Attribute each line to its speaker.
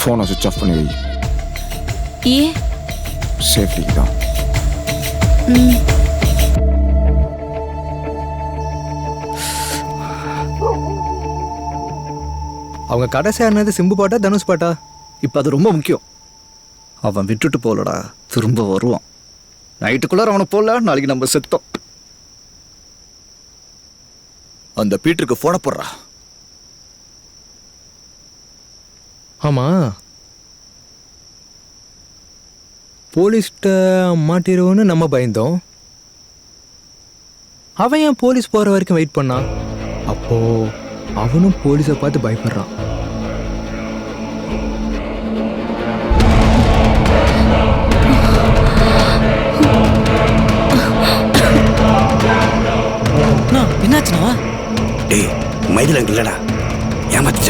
Speaker 1: ஃபோனை சுவிட்ச் ஆஃப் பண்ணி வை.
Speaker 2: ஏன்?
Speaker 1: சேஃப்டிக்கு தான்.
Speaker 3: அவங்க கடைசியா இருந்தது சிம்பு பாட்டா தனுஷ் பாட்டா?
Speaker 4: இப்போ அது ரொம்ப முக்கியம். அவன் விட்டுட்டு போகலடா, திரும்ப வருவான். நைட்டுக்குள்ளார அவனை போடல, நாளைக்கு நம்ம செத்தோம்.
Speaker 5: அந்த பீட்டருக்கு போன போடுறா.
Speaker 3: ஆமா, போலீஸ்கிட்ட மாட்டிடுவோன்னு நம்ம பயந்தோம். அவன் ஏன் போலீஸ் போற வரைக்கும் வெயிட் பண்ணான்? அப்போ அவனும் போலீஸை பார்த்து பயப்படுறான்.
Speaker 6: என்னாச்சுனா?
Speaker 5: டேய் மைதில் இல்லடா, ஏமாத்தி